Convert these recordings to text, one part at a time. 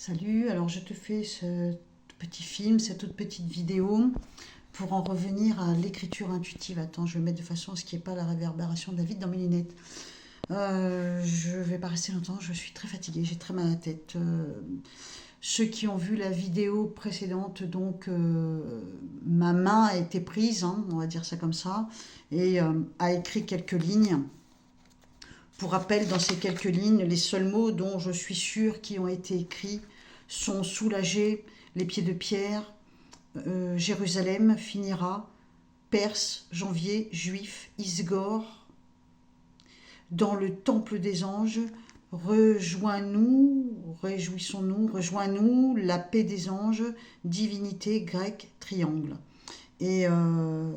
Salut, alors je te fais ce petit film, cette toute petite vidéo pour en revenir à l'écriture intuitive. Attends, je vais mettre de façon à ce qu'il n'y ait pas la réverbération de la vitre dans mes lunettes. Je vais pas rester longtemps, je suis très fatiguée, j'ai très mal à la tête. Ceux qui ont vu la vidéo précédente, donc ma main a été prise, hein, on va dire ça comme ça, et a écrit quelques lignes. Pour rappel, dans ces quelques lignes, les seuls mots dont je suis sûre qui ont été écrits sont soulagés, les pieds de pierre, Jérusalem finira, Perse, janvier, juif, Isgore, dans le temple des anges, rejoins-nous, réjouissons-nous, rejoins-nous, la paix des anges, divinité grecque, triangle. Et le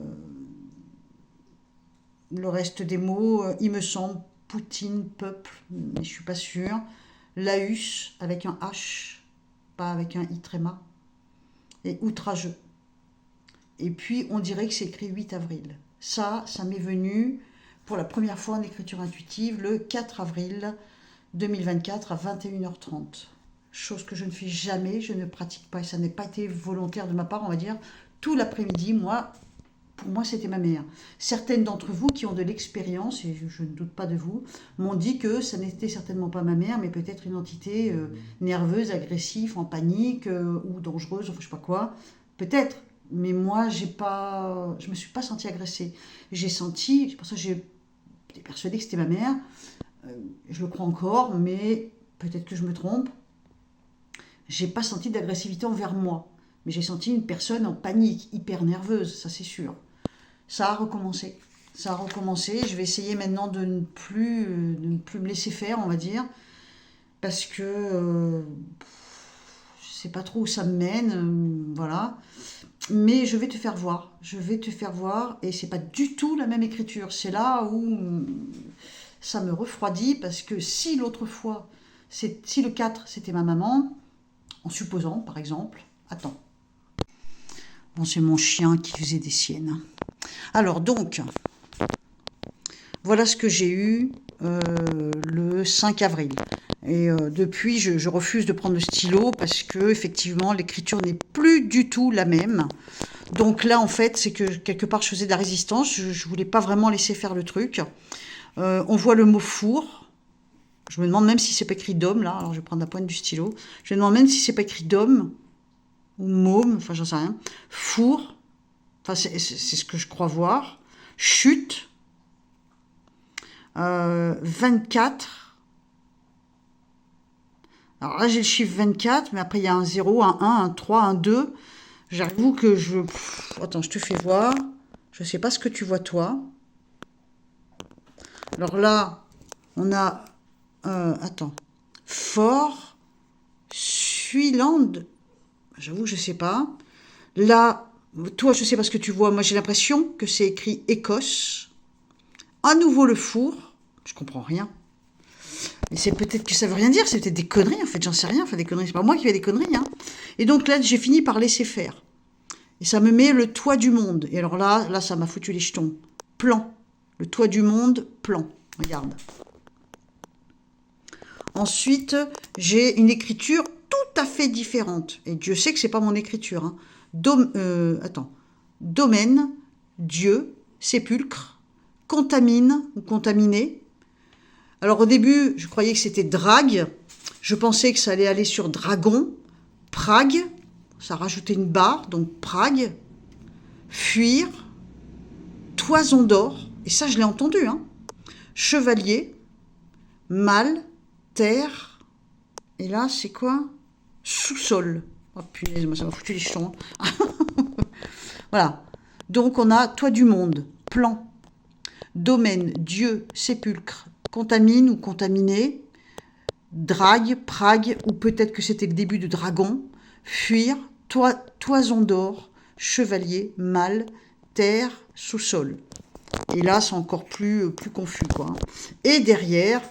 reste des mots, il me semble, Poutine, peuple, mais je suis pas sûre. Laus avec un H, pas avec un I tréma. Et outrageux. Et puis on dirait que c'est écrit 8 avril. Ça m'est venu pour la première fois en écriture intuitive le 4 avril 2024 à 21h30. Chose que je ne fais jamais, je ne pratique pas et ça n'a pas été volontaire de ma part, on va dire. Tout l'après-midi, pour moi, c'était ma mère. Certaines d'entre vous qui ont de l'expérience, et je ne doute pas de vous, m'ont dit que ça n'était certainement pas ma mère, mais peut-être une entité nerveuse, agressive, en panique ou dangereuse, enfin je sais pas quoi. Peut-être, mais moi, je me suis pas sentie agressée. J'ai senti, c'est pour ça que j'ai été persuadée que c'était ma mère. Je le crois encore, mais peut-être que je me trompe. J'ai pas senti d'agressivité envers moi, mais j'ai senti une personne en panique, hyper nerveuse, ça c'est sûr. Ça a recommencé. Ça a recommencé. Je vais essayer maintenant de ne plus me laisser faire, on va dire, parce que je sais pas trop où ça me mène, voilà. Mais je vais te faire voir. Je vais te faire voir, et c'est pas du tout la même écriture. C'est là où ça me refroidit, parce que si l'autre fois, si le 4 c'était ma maman, en supposant par exemple, attends. Bon, c'est mon chien qui faisait des siennes. Alors donc, voilà ce que j'ai eu le 5 avril. Et depuis, je refuse de prendre le stylo parce que effectivement, l'écriture n'est plus du tout la même. Donc là, en fait, c'est que quelque part, je faisais de la résistance. Je voulais pas vraiment laisser faire le truc. On voit le mot four. Je me demande même si c'est pas écrit d'homme là. Alors je vais prendre la pointe du stylo. Je me demande même si c'est pas écrit d'homme ou môme. Enfin, j'en sais rien. Four. Enfin, c'est ce que je crois voir. Chute. 24. Alors là, j'ai le chiffre 24, mais après, il y a un 0, un 1, un 3, un 2. J'avoue que Attends, je te fais voir. Je ne sais pas ce que tu vois, toi. Alors là, on a... attends. Fort. Suiland. J'avoue, je ne sais pas. Là, toi, je ne sais pas ce que tu vois. Moi, j'ai l'impression que c'est écrit Écosse. À nouveau le four. Je comprends rien. Mais c'est peut-être que ça veut rien dire, c'est peut-être des conneries, en fait, j'en sais rien. Enfin, des conneries, c'est pas moi qui fais des conneries, hein. Et donc là, j'ai fini par laisser faire. Et ça me met le toit du monde. Et alors là, ça m'a foutu les jetons. Plan. Le toit du monde, plan. Regarde. Ensuite, j'ai une écriture tout à fait différente. Et Dieu sait que c'est pas mon écriture, hein. Attends. Domaine, Dieu, sépulcre, contamine ou contaminé. Alors au début, je croyais que c'était drague. Je pensais que ça allait aller sur dragon. Prague, ça rajoutait une barre, donc Prague. Fuir. Toison d'or, et ça je l'ai entendu, hein. Chevalier. Mal. Terre. Et là, c'est quoi? Sous-sol. Oh punaise, moi ça m'a foutu les jetons. Voilà. Donc on a toit du monde. Plan. Domaine, Dieu, sépulcre, contamine ou contaminé, drague, prague, ou peut-être que c'était le début de dragon, fuir, toison d'or, chevalier, mal, terre, sous-sol. Et là, c'est encore plus confus, quoi. Et derrière,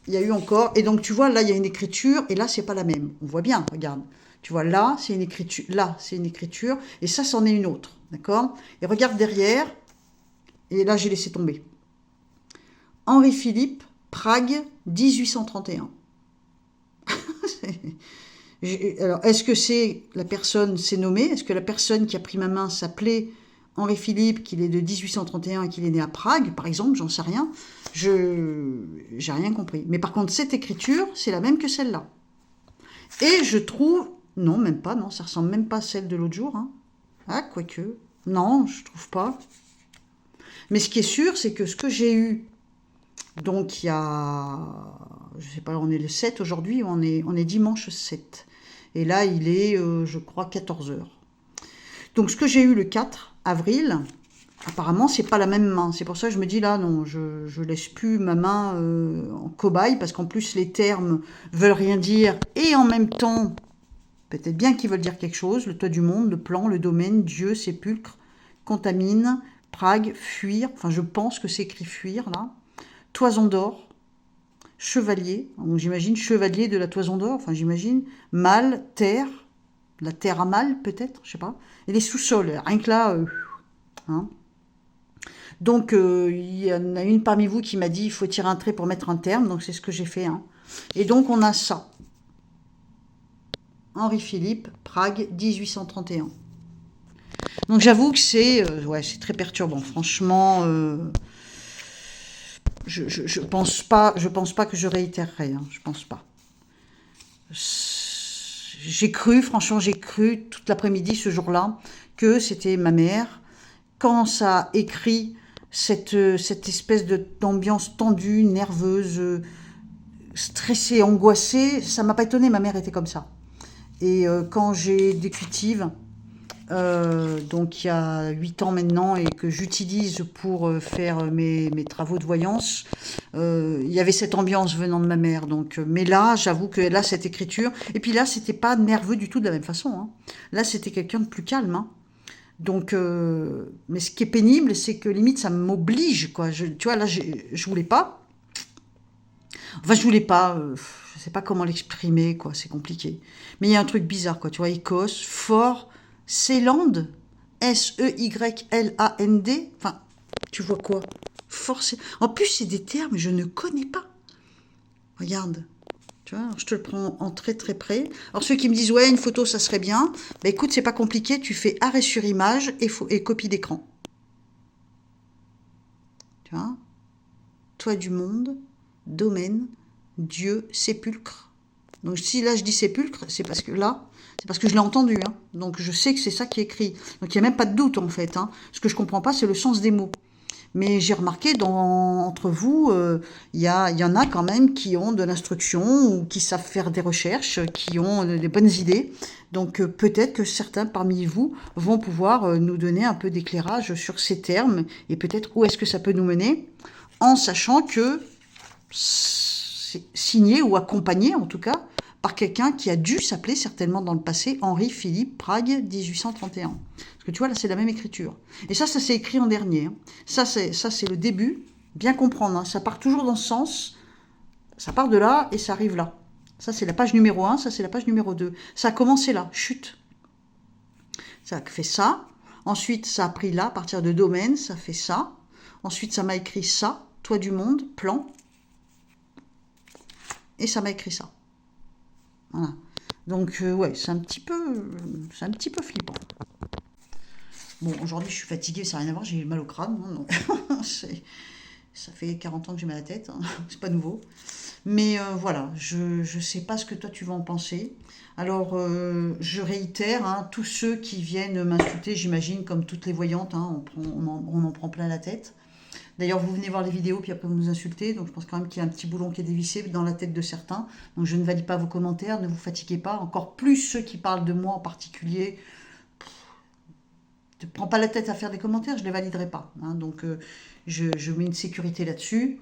il y a eu encore... Et donc, tu vois, là, il y a une écriture, et là, c'est pas la même. On voit bien, regarde. Tu vois, là, c'est une écriture, là, c'est une écriture, et ça, c'en est une autre, d'accord? Et regarde derrière, et là, j'ai laissé tomber. Henri-Philippe, Prague, 1831. Alors, est-ce que c'est la personne s'est nommée? Est-ce que la personne qui a pris ma main s'appelait Henri Philippe, qu'il est de 1831 et qu'il est né à Prague, par exemple? J'en sais rien. J'ai rien compris. Mais par contre, cette écriture, c'est la même que celle-là. Et je trouve... Non, même pas, non, ça ressemble même pas à celle de l'autre jour. Hein. Ah, quoique. Non, je trouve pas. Mais ce qui est sûr, c'est que ce que j'ai eu, donc il y a... Je sais pas, on est le 7 aujourd'hui, on est dimanche 7. Et là, il est, je crois, 14 heures. Donc ce que j'ai eu le 4 avril, apparemment, c'est pas la même main. C'est pour ça que je me dis là, non, je laisse plus ma main en cobaye, parce qu'en plus, les termes veulent rien dire. Et en même temps, peut-être bien qu'ils veulent dire quelque chose. Le toit du monde, le plan, le domaine, Dieu, sépulcre, contamine, Prague, fuir. Enfin, je pense que c'est écrit fuir, là. Toison d'or, chevalier. Donc, j'imagine chevalier de la toison d'or. Enfin, j'imagine. Mal, terre. La terre à mal, peut-être, je sais pas. Et les sous-sols, rien que là... hein. Donc, il y en a une parmi vous qui m'a dit il faut tirer un trait pour mettre un terme. Donc, c'est ce que j'ai fait. Hein. Et donc, on a ça. Henri Philippe, Prague, 1831. Donc, j'avoue que c'est très perturbant. Franchement, je pense pas que je réitérerai. Hein. Je pense pas. Franchement, j'ai cru toute l'après-midi ce jour-là que c'était ma mère. Quand ça a écrit cette espèce d'ambiance tendue, nerveuse, stressée, angoissée, ça m'a pas étonnée, ma mère était comme ça. Et quand j'ai des cultives, donc il y a 8 ans maintenant, et que j'utilise pour faire mes travaux de voyance, il y avait cette ambiance venant de ma mère. Donc, mais là, j'avoue que là, cette écriture, et puis là, c'était pas nerveux du tout de la même façon. Hein. Là, c'était quelqu'un de plus calme. Hein. Donc, mais ce qui est pénible, c'est que limite, ça m'oblige, quoi. Tu vois, là, je voulais pas. Enfin, je voulais pas. Je sais pas comment l'exprimer, quoi. C'est compliqué. Mais il y a un truc bizarre, quoi. Tu vois, Écosse, Fort, Seeland, Seyland. Enfin, tu vois quoi? Fort. En plus, c'est des termes que je ne connais pas. Regarde. Tu vois, je te le prends en très très près. Alors ceux qui me disent ouais une photo ça serait bien, bah écoute c'est pas compliqué, tu fais arrêt sur image et copie d'écran. Tu vois, toit du monde, domaine, Dieu, sépulcre. Donc si là je dis sépulcre, c'est parce que je l'ai entendu. Hein. Donc je sais que c'est ça qui est écrit. Donc il n'y a même pas de doute en fait. Hein. Ce que je comprends pas c'est le sens des mots. Mais j'ai remarqué entre vous, il y en a quand même qui ont de l'instruction ou qui savent faire des recherches, qui ont des bonnes idées. Donc peut-être que certains parmi vous vont pouvoir nous donner un peu d'éclairage sur ces termes et peut-être où est-ce que ça peut nous mener, en sachant que c'est signé ou accompagné en tout cas par quelqu'un qui a dû s'appeler certainement dans le passé Henri Philippe, Prague, 1831. Parce que tu vois, là, c'est la même écriture. Et ça s'est écrit en dernier. Hein. Ça, c'est le début. Bien comprendre. Hein. Ça part toujours dans ce sens. Ça part de là et ça arrive là. Ça, c'est la page numéro 1. Ça, c'est la page numéro 2. Ça a commencé là. Chut. Ça a fait ça. Ensuite, ça a pris là, à partir de domaine. Ça fait ça. Ensuite, ça m'a écrit ça. Toit du monde, plan. Et ça m'a écrit ça. Voilà. Donc, ouais, c'est un petit peu flippant. Bon, aujourd'hui, je suis fatiguée, ça n'a rien à voir, j'ai mal au crâne. Non, non. Ça fait 40 ans que j'ai mal à la tête, hein. C'est pas nouveau. Mais voilà, je sais pas ce que toi tu vas en penser. Alors, je réitère, hein, tous ceux qui viennent m'insulter, j'imagine, comme toutes les voyantes, hein, on en prend plein la tête. D'ailleurs, vous venez voir les vidéos, puis après vous nous insultez, donc je pense quand même qu'il y a un petit boulon qui est dévissé dans la tête de certains. Donc je ne valide pas vos commentaires, ne vous fatiguez pas. Encore plus ceux qui parlent de moi en particulier. Ne prends pas la tête à faire des commentaires, je ne les validerai pas. Hein, donc je mets une sécurité là-dessus.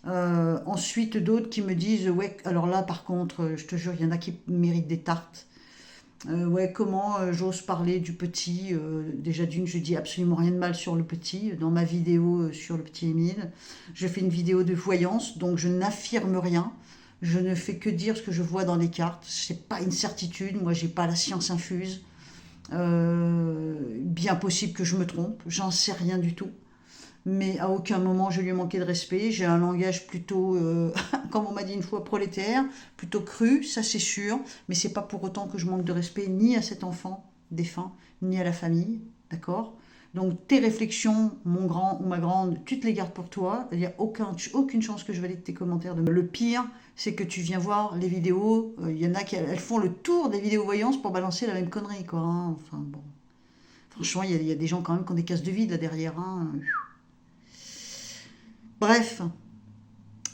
Ensuite, d'autres qui me disent, ouais, alors là par contre, je te jure, il y en a qui méritent des tartes. Ouais, comment j'ose parler du petit déjà d'une, je dis absolument rien de mal sur le petit. Dans ma vidéo sur le petit Émile, je fais une vidéo de voyance, donc je n'affirme rien. Je ne fais que dire ce que je vois dans les cartes. C'est pas une certitude, moi j'ai pas la science infuse. Bien possible que je me trompe, j'en sais rien du tout. mais à aucun moment je lui ai manqué de respect. J'ai un langage plutôt, comme on m'a dit une fois, prolétaire, plutôt cru, ça c'est sûr, mais c'est pas pour autant que je manque de respect ni à cet enfant défunt, ni à la famille, d'accord? Donc tes réflexions, mon grand ou ma grande, tu te les gardes pour toi. Il n'y a aucune chance que je valide tes commentaires. Le pire, c'est que tu viens voir les vidéos. Il y en a qui elles font le tour des vidéos voyances pour balancer la même connerie, quoi, hein. Enfin bon, franchement, il y a des gens quand même qui ont des cases de vide là derrière, hein. Bref,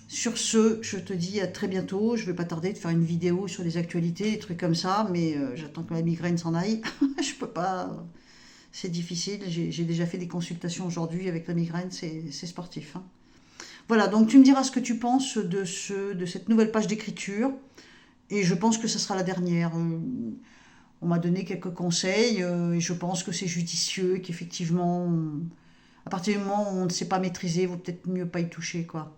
sur ce, je te dis à très bientôt. Je vais pas tarder de faire une vidéo sur les actualités, des trucs comme ça, mais j'attends que ma migraine s'en aille. Je peux pas. C'est difficile. J'ai déjà fait des consultations aujourd'hui avec la migraine, c'est sportif, hein. Voilà, donc tu me diras ce que tu penses de cette nouvelle page d'écriture. Et je pense que ce sera la dernière. On m'a donné quelques conseils et je pense que c'est judicieux, qu'effectivement, à partir du moment où on ne sait pas maîtriser, il vaut peut-être mieux pas y toucher, quoi.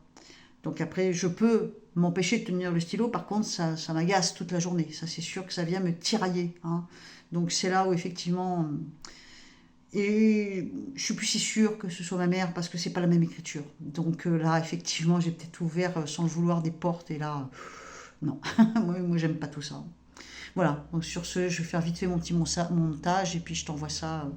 Donc après, je peux m'empêcher de tenir le stylo, par contre, ça m'agace toute la journée. Ça, c'est sûr que ça vient me tirailler, hein. Donc c'est là où effectivement... Et je suis plus si sûre que ce soit ma mère parce que c'est pas la même écriture. Donc là, effectivement, j'ai peut-être ouvert sans le vouloir des portes et là, non, moi j'aime pas tout ça. Voilà, donc sur ce, je vais faire vite fait mon petit montage et puis je t'envoie ça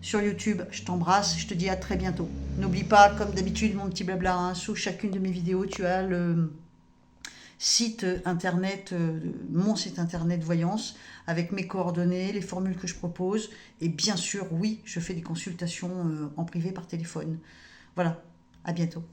sur YouTube. Je t'embrasse, je te dis à très bientôt. N'oublie pas, comme d'habitude, mon petit blabla, hein, sous chacune de mes vidéos, tu as le site internet, mon site internet Voyance, avec mes coordonnées, les formules que je propose. Et bien sûr, oui, je fais des consultations en privé par téléphone. Voilà, à bientôt.